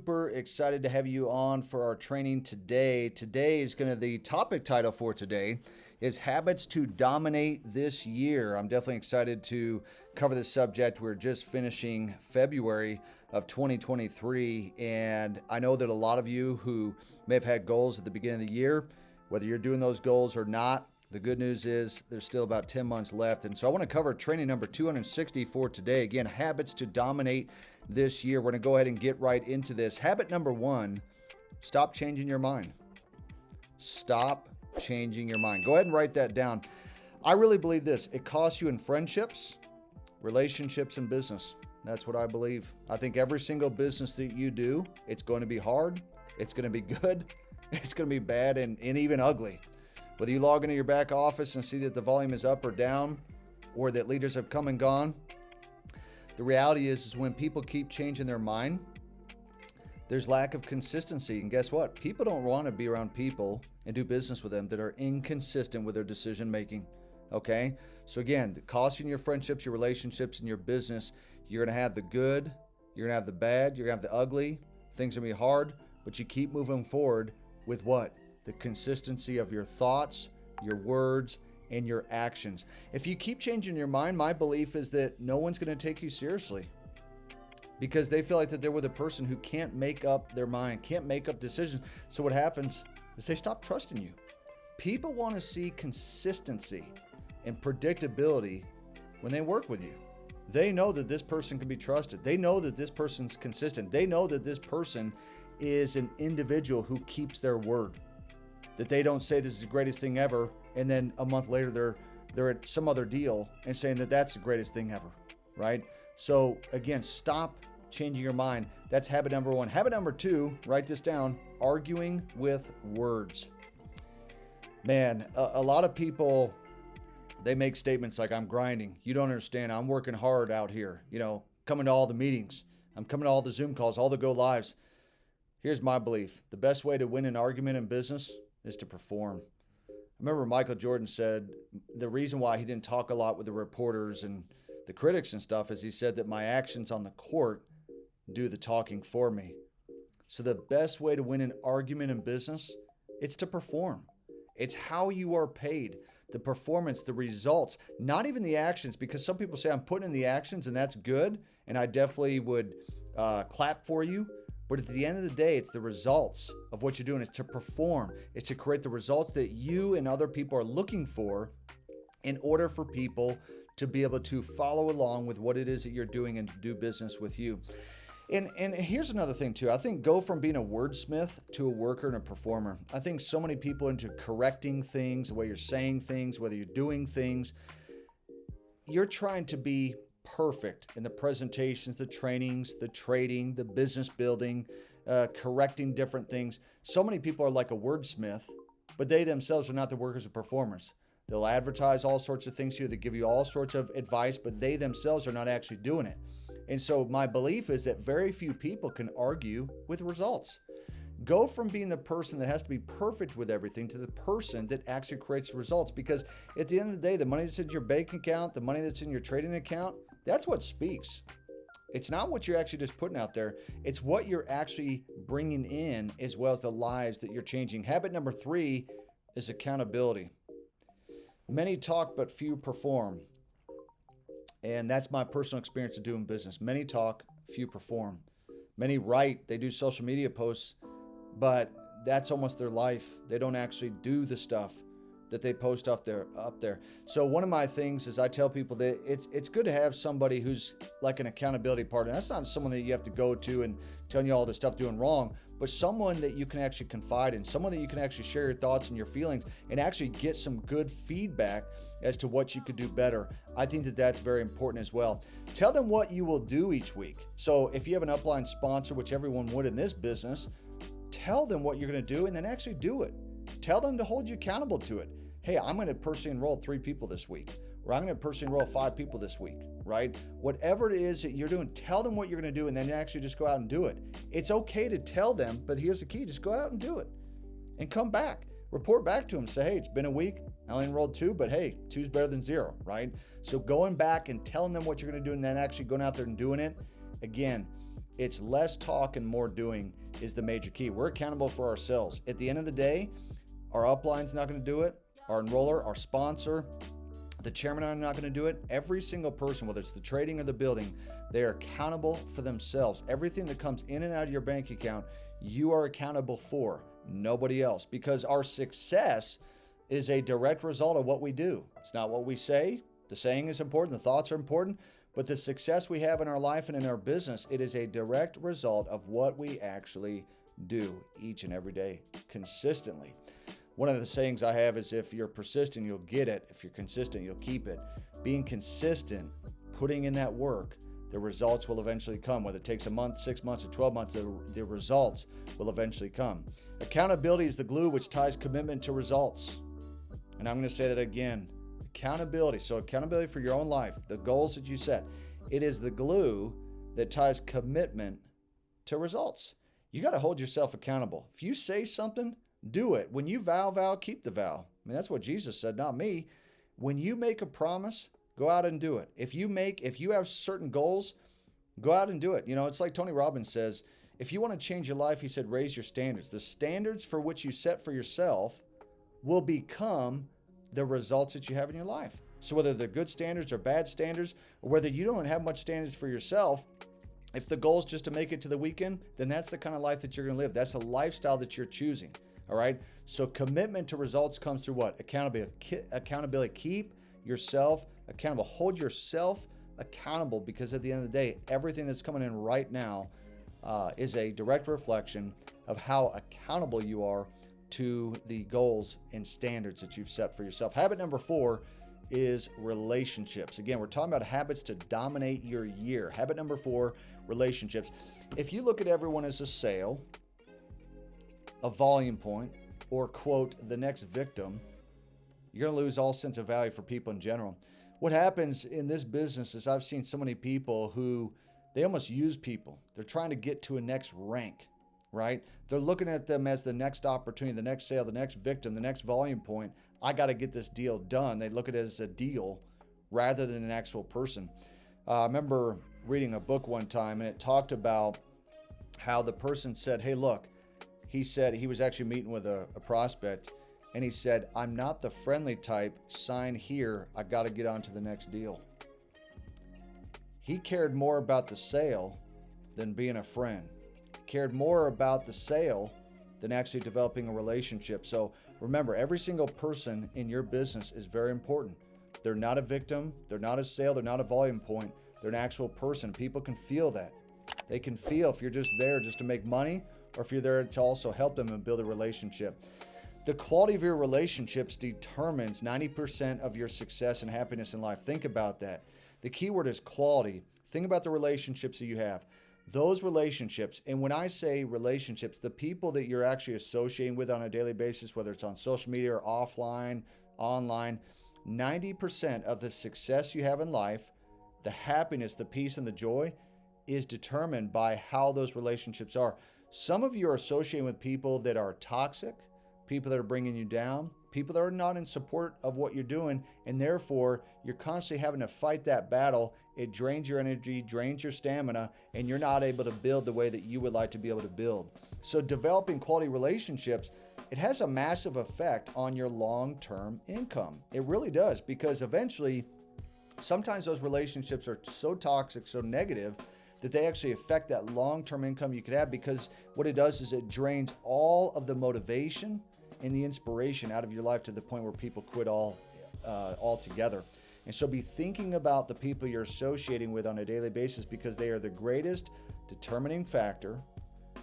super excited to have you on for our training today. The topic title for today is Habits to Dominate This Year. I'm definitely excited to cover this subject. We're just finishing February of 2023, and I know that a lot of you who may have had goals at the beginning of the year, whether you're doing those goals or not, the good news is there's still about 10 months left. And so I want to cover training number 260 for today. Again, habits to dominate this year. We're going to go ahead and get right into this. Habit number 1, stop changing your mind. Stop changing your mind. Go ahead and write that down. I really believe this. It costs you in friendships, relationships, and business. That's what I believe. I think every single business that you do, it's going to be hard. It's going to be good. It's going to be bad and even ugly. Whether you log into your back office and see that the volume is up or down, or that leaders have come and gone, the reality is when people keep changing their mind, there's lack of consistency. And guess what? People don't want to be around people and do business with them that are inconsistent with their decision making. Okay? So again, costing your friendships, your relationships, and your business, you're going to have the good, you're going to have the bad, you're going to have the ugly. Things are going to be hard, but you keep moving forward with what? The consistency of your thoughts, your words, and your actions. If you keep changing your mind, my belief is that no one's going to take you seriously because they feel like that they're with a person who can't make up their mind, can't make up decisions. So what happens is they stop trusting you. People want to see consistency and predictability when they work with you. They know that this person can be trusted. They know that this person's consistent. They know that this person is an individual who keeps their word. That they don't say this is the greatest thing ever, and then a month later they're at some other deal and saying that that's the greatest thing ever, right? So again, stop changing your mind. That's habit number 1. Habit number 2, write this down, arguing with words. Man, a lot of people, they make statements like, I'm grinding. You don't understand. I'm working hard out here, coming to all the meetings. I'm coming to all the Zoom calls, all the go lives. Here's my belief. The best way to win an argument in business is to perform. I remember Michael Jordan said the reason why he didn't talk a lot with the reporters and the critics and stuff is he said that my actions on the court do the talking for me. So the best way to win an argument in business, it's to perform. It's how you are paid, the performance, the results, not even the actions, because some people say I'm putting in the actions and that's good, and I definitely would clap for you. But at the end of the day, it's the results of what you're doing. It's to perform. It's to create the results that you and other people are looking for in order for people to be able to follow along with what it is that you're doing and to do business with you. And here's another thing too. I think go from being a wordsmith to a worker and a performer. I think so many people into correcting things, the way you're saying things, whether you're doing things, you're trying to be perfect in the presentations, the trainings, the trading, the business building, correcting different things. So many people are like a wordsmith, but they themselves are not the workers or performers. They'll advertise all sorts of things here. They give you all sorts of advice, but they themselves are not actually doing it. And so my belief is that very few people can argue with results. Go from being the person that has to be perfect with everything to the person that actually creates results. Because at the end of the day, the money that's in your bank account, the money that's in your trading account, that's what speaks. It's not what you're actually just putting out there. It's what you're actually bringing in as well as the lives that you're changing. Habit number 3 is accountability. Many talk, but few perform. And that's my personal experience of doing business. Many talk, few perform. Many write, they do social media posts, but that's almost their life. They don't actually do the stuff that they post up there. So one of my things is I tell people that it's good to have somebody who's like an accountability partner. That's not someone that you have to go to and telling you all the stuff doing wrong, but someone that you can actually confide in, someone that you can actually share your thoughts and your feelings and actually get some good feedback as to what you could do better. I think that that's very important as well. Tell them what you will do each week. So if you have an upline sponsor, which everyone would in this business, tell them what you're going to do and then actually do it. Tell them to hold you accountable to it. Hey, I'm going to personally enroll 3 people this week, or I'm going to personally enroll 5 people this week, right? Whatever it is that you're doing, tell them what you're going to do and then actually just go out and do it. It's okay to tell them, but here's the key, just go out and do it and come back. Report back to them, say, hey, it's been a week. I only enrolled 2, but hey, 2's better than 0, right? So going back and telling them what you're going to do and then actually going out there and doing it, again, It's less talk and more doing is the major key. We're accountable for ourselves. At the end of the day, our upline's not going to do it. Our enroller, our sponsor, the chairman and I are not going to do it. Every single person, whether it's the trading or the building, they are accountable for themselves. Everything that comes in and out of your bank account, you are accountable for, nobody else. Because our success is a direct result of what we do. It's not what we say. The saying is important, the thoughts are important, but the success we have in our life and in our business, it is a direct result of what we actually do each and every day, consistently. One of the sayings I have is if you're persistent, you'll get it. If you're consistent, you'll keep it. Being consistent, putting in that work, the results will eventually come. Whether it takes a month, 6 months, or 12 months, the results will eventually come. Accountability is the glue which ties commitment to results. And I'm going to say that again. Accountability. So accountability for your own life, the goals that you set. It is the glue that ties commitment to results. You got to hold yourself accountable. If you say something, do it. When you vow, keep the vow. I mean, that's what Jesus said, not me. When you make a promise, go out and do it. If you have certain goals, go out and do it. You know, it's like Tony Robbins says, if you want to change your life, he said, raise your standards. The standards for which you set for yourself will become the results that you have in your life. So whether they're good standards or bad standards, or whether you don't have much standards for yourself, if the goal is just to make it to the weekend, then that's the kind of life that you're going to live. That's a lifestyle that you're choosing. All right. So commitment to results comes through what? Accountability. Keep yourself accountable. Hold yourself accountable, because at the end of the day, everything that's coming in right now is a direct reflection of how accountable you are to the goals and standards that you've set for yourself. Habit number 4 is relationships. Again, we're talking about habits to dominate your year. Habit number 4, relationships. If you look at everyone as a sale, a volume point, or quote, the next victim, you're going to lose all sense of value for people in general. What happens in this business is I've seen so many people who they almost use people. They're trying to get to a next rank, right? They're looking at them as the next opportunity, the next sale, the next victim, the next volume point. I got to get this deal done. They look at it as a deal rather than an actual person. I remember reading a book one time, and it talked about how the person said, hey, look, he said he was actually meeting with a prospect, and he said, I'm not the friendly type. Sign here. I got to get on to the next deal. He cared more about the sale than being a friend. Cared more about the sale than actually developing a relationship. So remember, every single person in your business is very important. They're not a victim. They're not a sale. They're not a volume point. They're an actual person. People can feel that. They can feel if you're just there just to make money, or if you're there to also help them and build a relationship. The quality of your relationships determines 90% of your success and happiness in life. Think about that. The key word is quality. Think about the relationships that you have. Those relationships, and when I say relationships, the people that you're actually associating with on a daily basis, whether it's on social media or offline, online, 90% of the success you have in life, the happiness, the peace, and the joy is determined by how those relationships are. Some of you are associating with people that are toxic, people that are bringing you down, people that are not in support of what you're doing, and therefore you're constantly having to fight that battle. It drains your energy, drains your stamina, and you're not able to build the way that you would like to be able to build. So developing quality relationships, it has a massive effect on your long-term income. It really does, because eventually, sometimes those relationships are so toxic, so negative, that they actually affect that long-term income you could have, because what it does is it drains all of the motivation and the inspiration out of your life to the point where people quit altogether. And so be thinking about the people you're associating with on a daily basis, because they are the greatest determining factor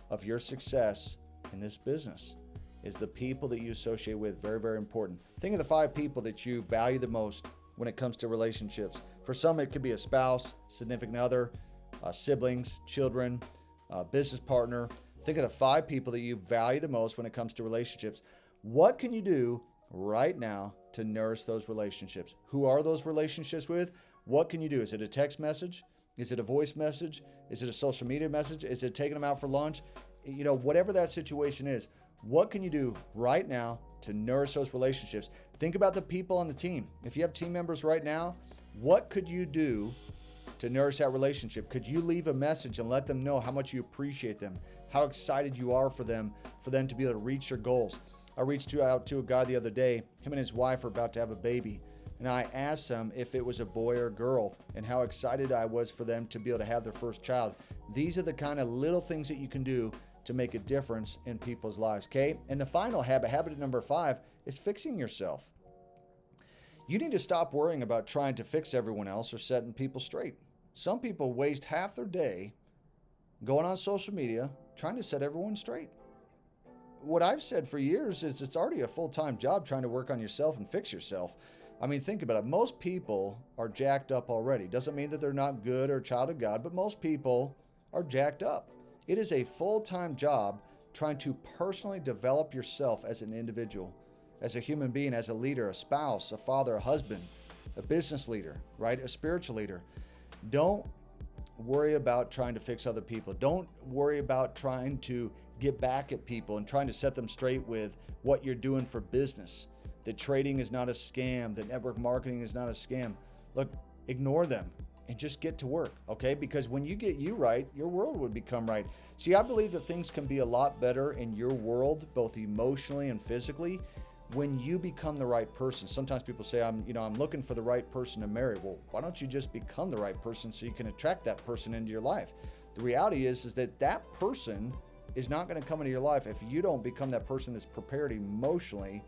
of your success in this business. Is the people that you associate with. Very, very important. Think of the 5 people that you value the most when it comes to relationships. For some, it could be a spouse, significant other, siblings, children, business partner. Think of the 5 people that you value the most when it comes to relationships. What can you do right now to nourish those relationships? Who are those relationships with? What can you do? Is it a text message? Is it a voice message? Is it a social media message? Is it taking them out for lunch? You know, whatever that situation is, what can you do right now to nourish those relationships? Think about the people on the team. If you have team members right now, what could you do to nourish that relationship? Could you leave a message and let them know how much you appreciate them, how excited you are for them to be able to reach their goals? I reached out to a guy the other day. Him and his wife are about to have a baby. And I asked them if it was a boy or a girl and how excited I was for them to be able to have their first child. These are the kind of little things that you can do to make a difference in people's lives, okay? And the final habit number 5, is fixing yourself. You need to stop worrying about trying to fix everyone else or setting people straight. Some people waste half their day going on social media trying to set everyone straight. What I've said for years is it's already a full-time job trying to work on yourself and fix yourself. I mean, think about it. Most people are jacked up already. Doesn't mean that they're not good or a child of God, but most people are jacked up. It is a full-time job trying to personally develop yourself as an individual, as a human being, as a leader, a spouse, a father, a husband, a business leader, right? A spiritual leader. Don't worry about trying to fix other people. Don't worry about trying to get back at people and trying to set them straight with what you're doing for business. That trading is not a scam, that network marketing is not a scam. Look, ignore them and just get to work, okay? Because when you get you right, your world would become right. See, I believe that things can be a lot better in your world, both emotionally and physically, when you become the right person. Sometimes people say, I'm looking for the right person to marry. Well, why don't you just become the right person so you can attract that person into your life? The reality is that that person is not going to come into your life if you don't become that person that's prepared emotionally,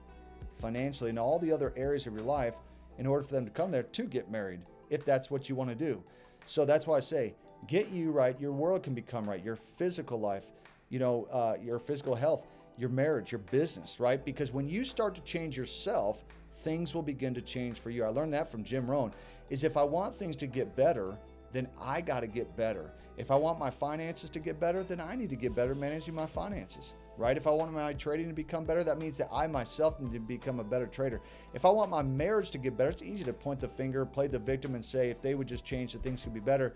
financially, and all the other areas of your life in order for them to come there to get married, if that's what you want to do. So that's why I say, get you right, your world can become right, your physical life, your physical health, your marriage, your business, right? Because when you start to change yourself, things will begin to change for you. I learned that from Jim Rohn, is if I want things to get better, then I got to get better. If I want my finances to get better, then I need to get better managing my finances, right? If I want my trading to become better, that means that I myself need to become a better trader. If I want my marriage to get better, it's easy to point the finger, play the victim, and say, if they would just change, that things could be better.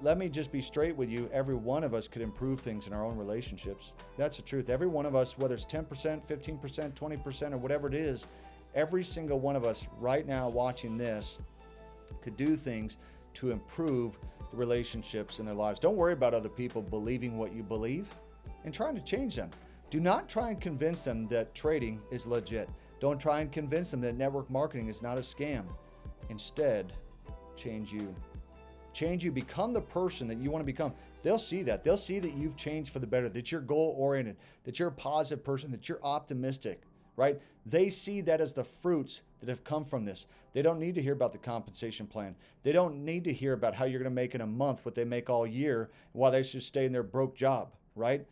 Let me just be straight with you. Every one of us could improve things in our own relationships. That's the truth. Every one of us, whether it's 10%, 15%, 20%, or whatever it is, every single one of us right now watching this could do things to improve the relationships in their lives. Don't worry about other people believing what you believe and trying to change them. Do not try and convince them that trading is legit. Don't try and convince them that network marketing is not a scam. Instead, change you. Change you, become the person that you want to become. They'll see that. They'll see that you've changed for the better, that you're goal-oriented, that you're a positive person, that you're optimistic, right? They see that as the fruits that have come from this. They don't need to hear about the compensation plan. They don't need to hear about how you're going to make in a month what they make all year while they should stay in their broke job, right?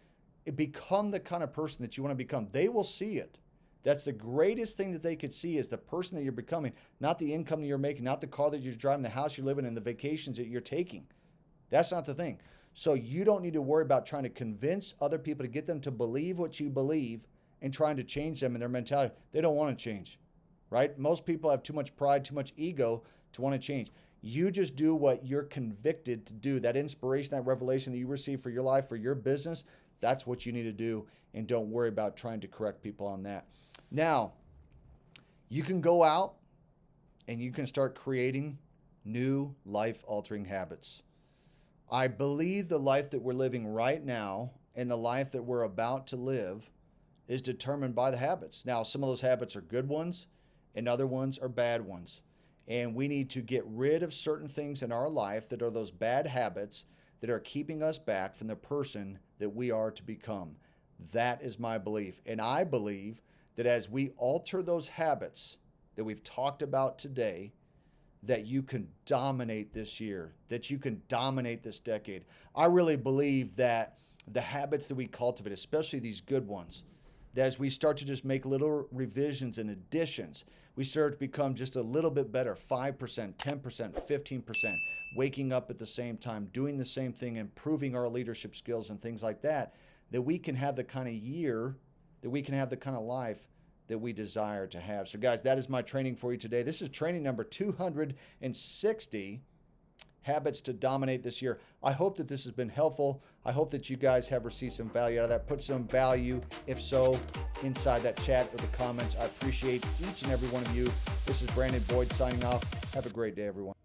Become the kind of person that you want to become. They will see it. That's the greatest thing that they could see, is the person that you're becoming, not the income that you're making, not the car that you're driving, the house you're living in, the vacations that you're taking. That's not the thing. So you don't need to worry about trying to convince other people to get them to believe what you believe and trying to change them in their mentality. They don't want to change, right? Most people have too much pride, too much ego to want to change. You just do what you're convicted to do. That inspiration, that revelation that you receive for your life, for your business, that's what you need to do, and don't worry about trying to correct people on that. Now, you can go out and you can start creating new life-altering habits. I believe the life that we're living right now and the life that we're about to live is determined by the habits. Now, some of those habits are good ones and other ones are bad ones. And we need to get rid of certain things in our life that are those bad habits that are keeping us back from the person that we are to become. That is my belief. And I believe that as we alter those habits that we've talked about today, that you can dominate this year, that you can dominate this decade. I really believe that the habits that we cultivate, especially these good ones, that as we start to just make little revisions and additions, we start to become just a little bit better, 5%, 10%, 15%, waking up at the same time, doing the same thing, improving our leadership skills and things like that, that we can have the kind of year, that we can have the kind of life that we desire to have. So guys, that is my training for you today. This is training number 260, habits to dominate this year. I hope that this has been helpful. I hope that you guys have received some value out of that. Put some value, if so, inside that chat or the comments. I appreciate each and every one of you. This is Brandon Boyd signing off. Have a great day, everyone.